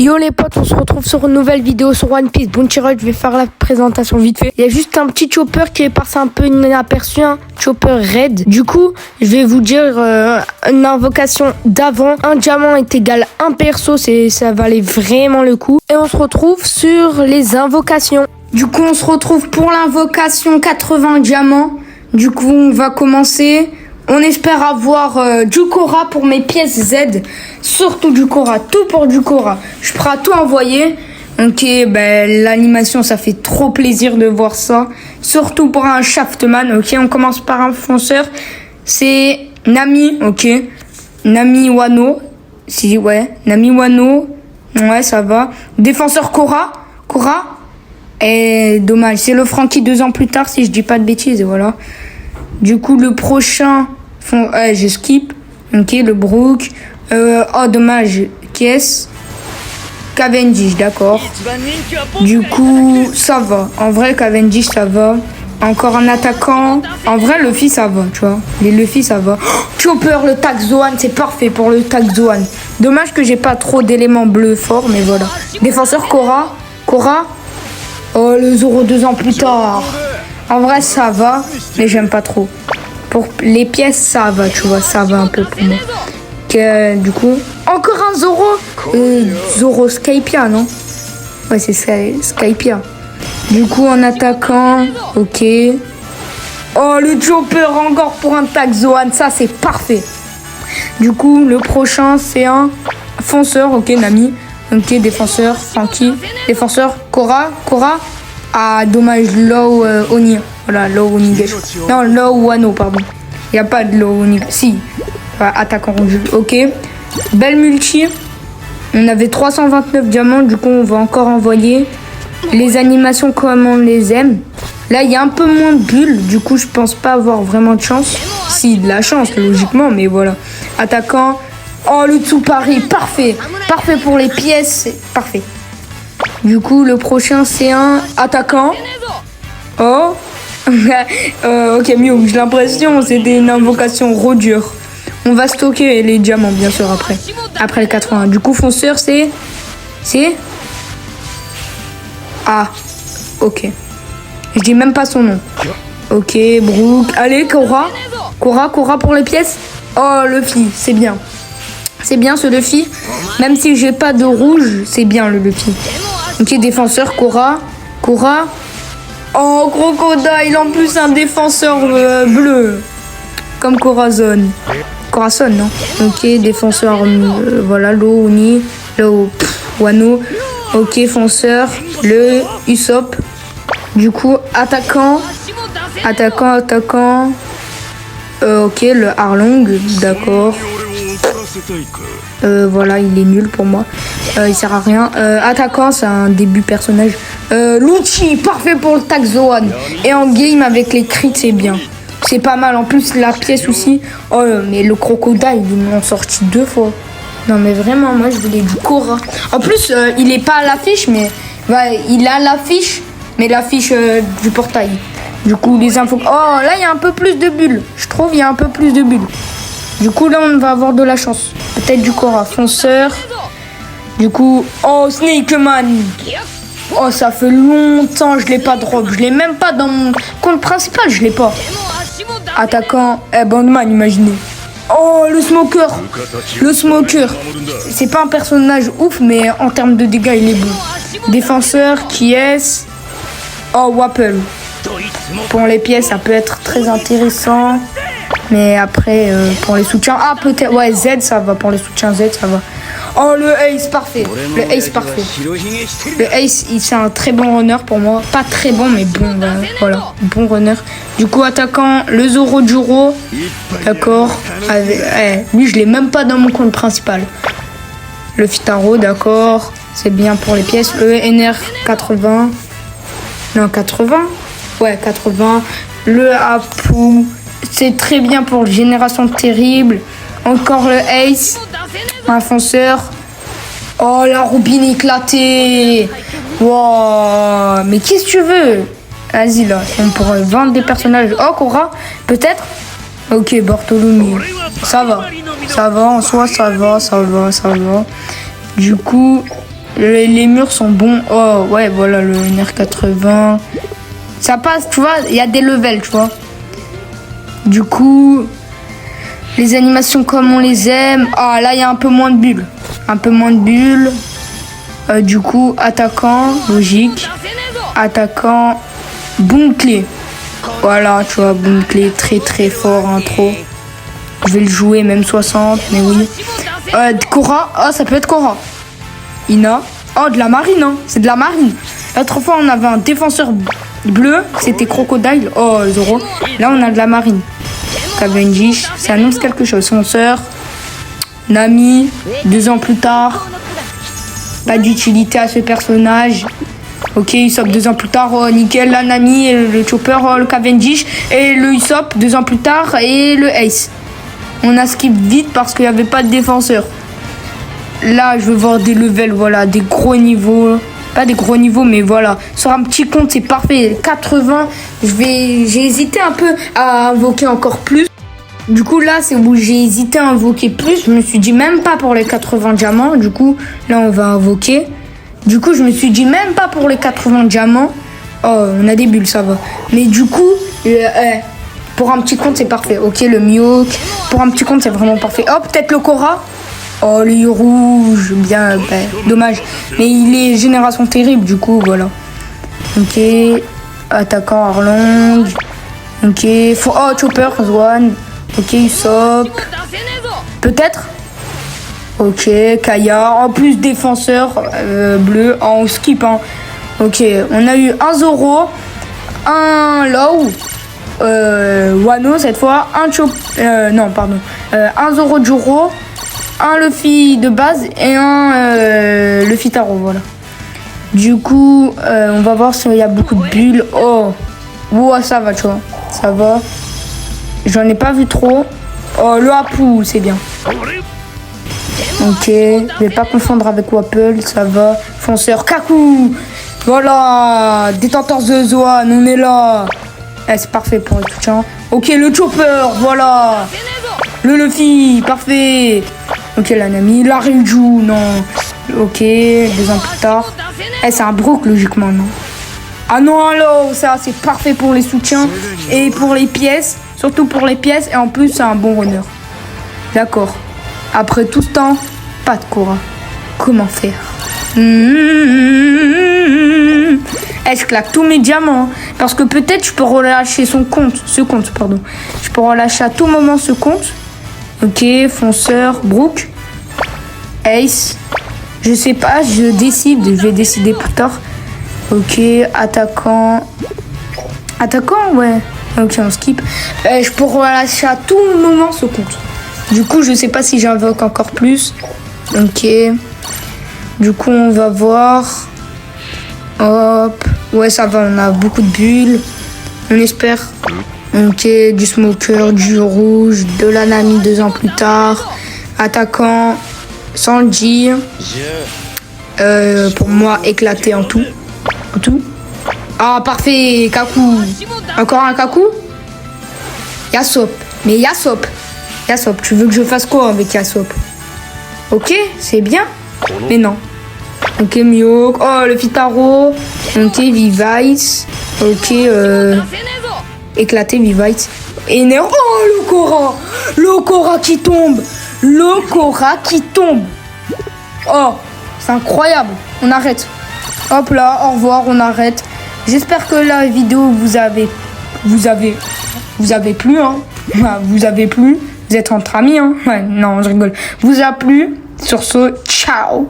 Yo les potes, on se retrouve sur une nouvelle vidéo sur One Piece. Bunchiro, je vais faire la présentation vite fait. Il y a juste un petit chopper qui est passé un peu inaperçu, un chopper raid. Du coup, je vais vous dire une invocation d'avant. Un diamant est égal à un perso, ça valait vraiment le coup. Et on se retrouve sur les invocations. Du coup, on se retrouve pour l'invocation 80 diamants. Du coup, on va commencer. On espère avoir du Korra pour mes pièces Z. Surtout du Korra, tout pour du Korra. Je suis prêt à tout envoyer. Ok, l'animation, ça fait trop plaisir de voir ça. Surtout pour un Shaftman. Ok, on commence par un fonceur. C'est Nami, ok. Nami Wano. Si, ouais, Nami Wano. Ouais, ça va. Défenseur Korra. Et dommage, c'est le Franky 2 ans plus tard, si je dis pas de bêtises, et voilà. Du coup, le prochain, je skip. Ok, le Brook. Oh, dommage. Qui Cavendish, d'accord. Du coup, ça va. En vrai, Cavendish, ça va. Encore un attaquant. En vrai, Luffy, ça va, tu vois. Les Luffy, ça va. Oh, Chopper, le Tag Zoan, c'est parfait pour le Tag Zoan. Dommage que j'ai pas trop d'éléments bleus forts, mais voilà. Défenseur Korra. Oh, le Zoro 2 ans plus tard. En vrai, ça va, mais j'aime pas trop. Pour les pièces, ça va, tu vois, ça va un peu pour moi. Du coup, encore un Zoro. Zoro Skypia, non? Ouais, c'est Skypia. Du coup, en attaquant, ok. Oh, le Chopper encore pour un Tag Zoan, ça c'est parfait. Du coup, le prochain, c'est un fonceur, ok, Nami. Ok, défenseur, Franky. Défenseur, Korra. Ah, dommage, Low Oni. Voilà, Low Oni. Non, Low Wano, pardon. Il n'y a pas de Low Oni. Si. Attaquant rouge. Ok. Belle multi. On avait 329 diamants. Du coup, on va encore envoyer les animations comme on les aime. Là, il y a un peu moins de bulles. Du coup, je pense pas avoir vraiment de chance. Si, de la chance, logiquement. Mais voilà. Attaquant. Oh, le Tsupari. Parfait. Parfait pour les pièces. Parfait. Du coup, le prochain, c'est un attaquant. Oh. Ok, mieux. J'ai l'impression que c'était une invocation rodure. On va stocker les diamants, bien sûr, après. Après les 80. Du coup, fonceur, c'est... Ah. Ok. Je dis même pas son nom. Ok, Brook. Allez, Korra pour les pièces. Oh, Luffy, c'est bien. C'est bien ce Luffy. Même si j'ai pas de rouge, c'est bien le Luffy. Ok, défenseur, Korra. Oh, Crocodile, en plus un défenseur bleu. Comme Corazon, non? Ok, défenseur, voilà, Low Oni, Low Wano. Ok, fonceur, le Usopp. Du coup, attaquant. Ok, le Arlong, d'accord. Voilà, il est nul pour moi. Il sert à rien. Attaquant, c'est un début personnage. Lucci, parfait pour le Tag Zoan. Et en game avec les crits, c'est bien. C'est pas mal. En plus, la pièce aussi. Oh, mais le crocodile, ils m'ont sorti 2 fois. Non, mais vraiment, moi, je voulais du Korra. En plus, il est pas à l'affiche, mais il a l'affiche, mais l'affiche du portail. Du coup, les infos. Oh, là, il y a un peu plus de bulles. Je trouve, il y a un peu plus de bulles. Du coup, là, on va avoir de la chance. Peut-être du Korra. Fonceur. Du coup, oh, Snake Man. Oh, ça fait longtemps, je l'ai pas drop. Je l'ai même pas dans mon compte principal, je l'ai pas. Attaquant, Bandman, imaginez. Oh, le Smoker. C'est pas un personnage ouf, mais en termes de dégâts, il est bon. Défenseur, qui est... Oh, Wapple. Pour les pièces, ça peut être très intéressant. Mais après, pour les soutiens... Ah, peut-être... Ouais, Z, ça va. Pour les soutiens Z, ça va. Oh, le Ace, parfait. Le Ace, c'est un très bon runner pour moi. Pas très bon, mais bon. Voilà, bon runner. Du coup, attaquant, le Zoro Juro. D'accord. Lui, je l'ai même pas dans mon compte principal. Le Fitaro, d'accord. C'est bien pour les pièces. Le NR 80. Non, 80. Ouais, 80. Le Apu. C'est très bien pour Génération Terrible. Encore le Ace. Un fonceur. Oh, la roubine éclatée. Wow. Mais qu'est-ce que tu veux? Vas-y, là. On pourrait vendre des personnages. Oh, Korra, peut-être? Ok, Bartholomew. Ça va. En soi, ça va. Du coup, Les murs sont bons. Oh, ouais, voilà, le NR80. Ça passe, tu vois, il y a des levels, tu vois. Du coup, les animations comme on les aime. Ah, là, il y a un peu moins de bulles. Un peu moins de bulles. Du coup, attaquant, logique. Attaquant, boom clé. Voilà, tu vois, boom clé, très très fort, hein, trop. Je vais le jouer, même 60, mais oui. Cora, oh, ça peut être Cora. Ina, oh, de la marine, hein, c'est de la marine. L'autre fois, on avait un défenseur bleu, c'était Crocodile, oh, Zoro. Là, on a de la marine. Cavendish, ça annonce quelque chose. Fonceur, Nami, 2 ans plus tard. Pas d'utilité à ce personnage. Ok, Usopp 2 ans plus tard, oh, nickel, la Nami, le Chopper, oh, le Cavendish. Et le Usopp 2 ans plus tard, et le Ace. On a skip vite parce qu'il n'y avait pas de défenseur. Là, je veux voir des levels, voilà, des gros niveaux. Pas des gros niveaux, mais voilà. Sur un petit compte, c'est parfait. 80, j'ai hésité un peu à invoquer encore plus. Du coup, là, c'est où j'ai hésité à invoquer plus. Je me suis dit même pas pour les 80 diamants. Du coup, là, on va invoquer. Du coup, je me suis dit même pas pour les 80 diamants. Oh, on a des bulles, ça va. Mais du coup, pour un petit compte, c'est parfait. Ok, le Mihawk. Pour un petit compte, c'est vraiment parfait. Oh, peut-être le Cora. Oh, le rouge. Bien, dommage. Mais il est génération terrible, du coup, voilà. Ok. Attaquant Arlong. Ok. Oh, Chopper, Zwan. Ok, Usopp. Peut-être. Ok, Kaya. En plus, défenseur bleu. En skip, hein. Ok, on a eu un Zoro. Un Law. Wano cette fois. Un non, pardon. Un Zoro Juro. Un Luffy de base. Et un Luffy Taro, voilà. Du coup, on va voir s'il y a beaucoup de bulles. Oh. Ouais, ça va, tu vois. Ça va. J'en ai pas vu trop. Oh, le Apu, c'est bien. Ok, je vais pas confondre avec Wapple, ça va. Fonceur, Kaku. Voilà, détenteur de Zoan, on est là. C'est parfait pour le soutien. Ok, le Chopper, voilà. Le Luffy, parfait. Ok, la Nami, la Ryuju, non. Ok, 2 ans plus tard. C'est un Brook, logiquement, non. Ah non, alors, ça, c'est parfait pour les soutiens et pour les pièces. Surtout pour les pièces, et en plus, c'est un bon runner. D'accord. Après tout ce temps, pas de Cora. Comment faire? Je claque tous mes diamants. Parce que peut-être je peux relâcher ce compte, pardon. Je peux relâcher à tout moment ce compte. Ok, fonceur, Brook. Ace. Je sais pas, je vais décider plus tard. Ok, attaquant. Attaquant, ouais. Ok, on skip. Je peux relâcher à tout moment ce compte. Du coup, je sais pas si j'invoque encore plus. Ok. Du coup, on va voir. Hop. Ouais, ça va, on a beaucoup de bulles. On espère. Ok, du Smoker, du rouge, de la Nami 2 ans plus tard. Attaquant, Sanji. Pour moi, éclaté en tout. En tout. Ah, parfait, Kaku. Encore un Kaku. Yasop. Mais Yasop, tu veux que je fasse quoi avec Yasop? Ok, c'est bien. Mais non. Ok, Mihawk. Oh, le Fitaro. Ok, Vivice. Ok, éclaté, Vivice. Et Nero. Oh, le Cora. Le Cora qui tombe. Le Cora qui tombe. Oh, c'est incroyable. On arrête. Hop là, au revoir, on arrête. J'espère que la vidéo vous avez plu, hein. Vous avez plu. Vous êtes entre amis, hein. Ouais, non, je rigole. Vous a plu. Sur ce, ciao.